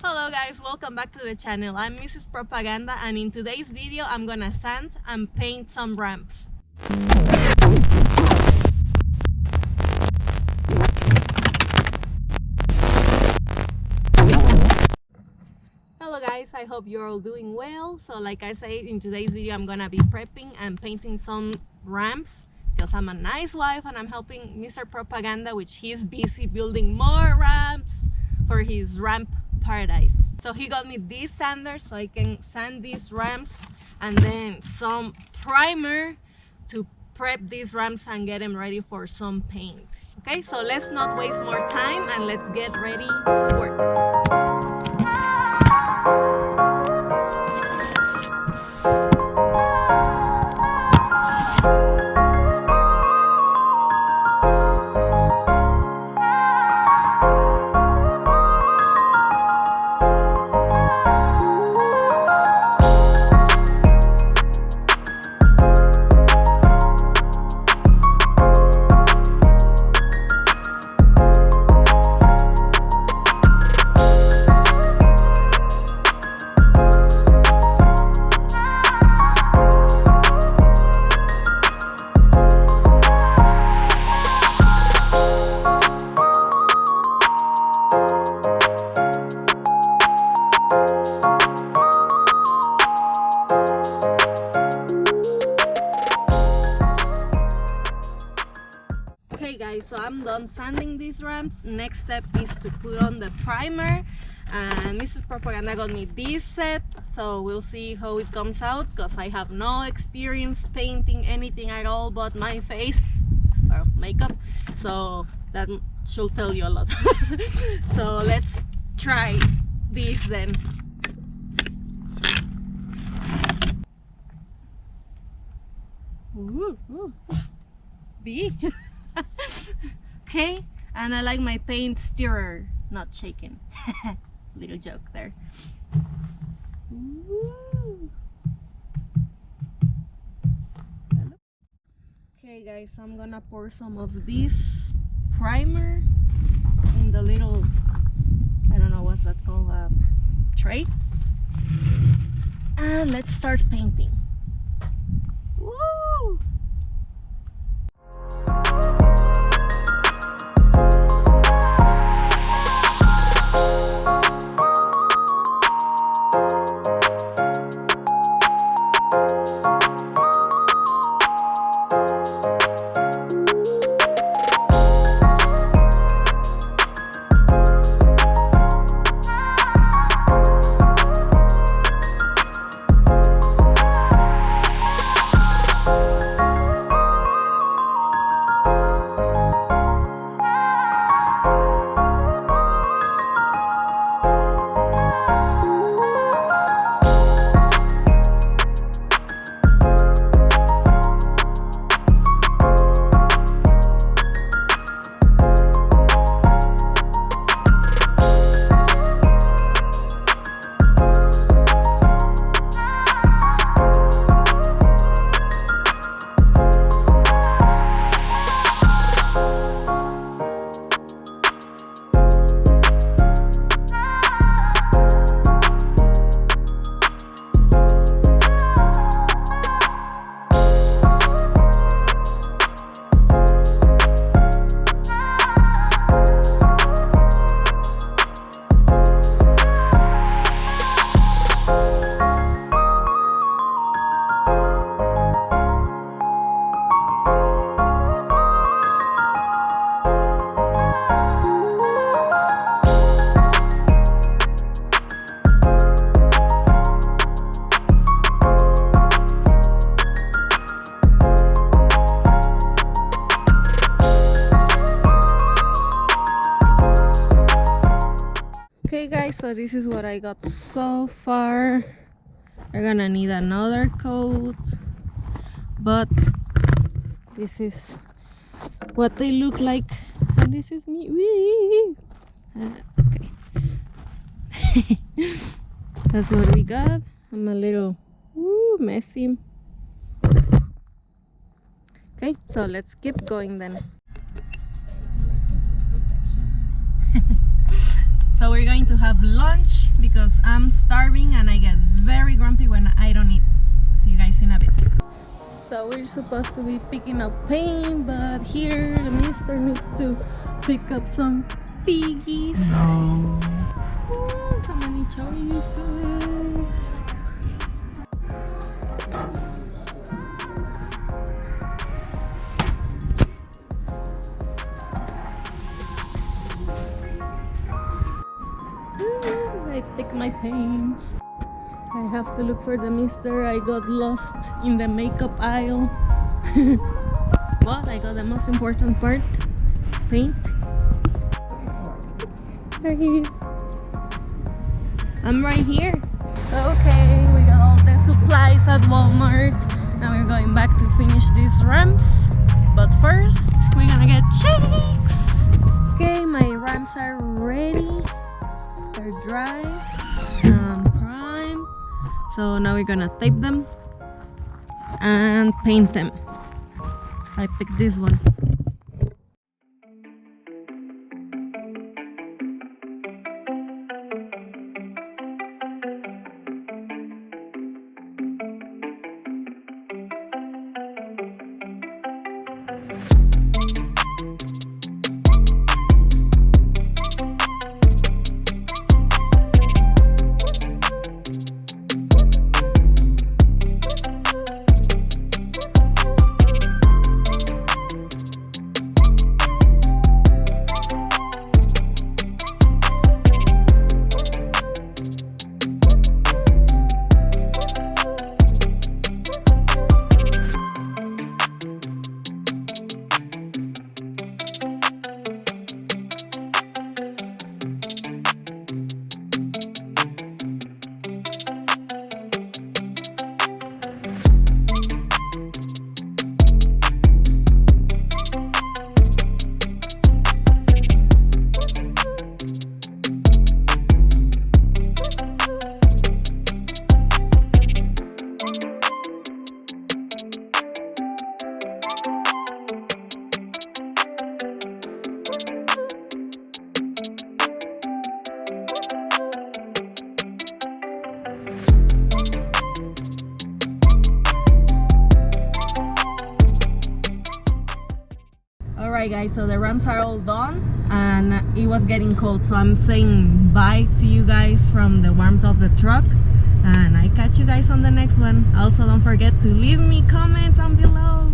Hello guys, welcome back to the channel. I'm Mrs. Propaganda, and in today's video I'm gonna sand and paint some ramps. Hello guys, I hope you're all doing well. So like I said, in today's video I'm gonna be prepping and painting some ramps because I'm a nice wife and I'm helping Mr. Propaganda, which he's busy building more ramps for his ramp paradise. So he got me this sander so I can sand these ramps, and then some primer to prep these ramps and get them ready for some paint. Okay, so let's not waste more time and let's get ready to work. Okay guys, so I'm done sanding these ramps. Next step is to put on the primer, and Mrs. Propaganda got me this set, so we'll see how it comes out because I have no experience painting anything at all but my face or makeup, so that should tell you a lot. So let's try this then. Ooh. B. Okay, and I like my paint stirrer not shaking. Little joke there. Ooh. Okay guys, so I'm gonna pour some of this primer in the little, I don't know what's that called, tray, and let's start painting. Woo! Okay guys, so this is what I got so far. We're gonna need another coat, but this is what they look like, and this is me. Whee! Okay. That's what we got. I'm a little messy. Okay, so let's keep going then. So we're going to have lunch because I'm starving and I get very grumpy when I don't eat. See you guys in a bit. So we're supposed to be picking up paint, but here the mister needs to pick up some figgies. No. Oh, so many choices. I pick my paint. I have to look for the mister. I got lost in the makeup aisle. But I got the most important part, paint. There he is. I'm right here. Okay, we got all the supplies at Walmart. Now we're going back to finish these ramps. But first, we're gonna get chicks. Okay, my ramps are ready. They're dry and prime. So now we're gonna tape them and paint them. I picked this one. Alright guys, so the ramps are all done and it was getting cold, so I'm saying bye to you guys from the warmth of the truck, and I catch you guys on the next one. Also, don't forget to leave me comments down below.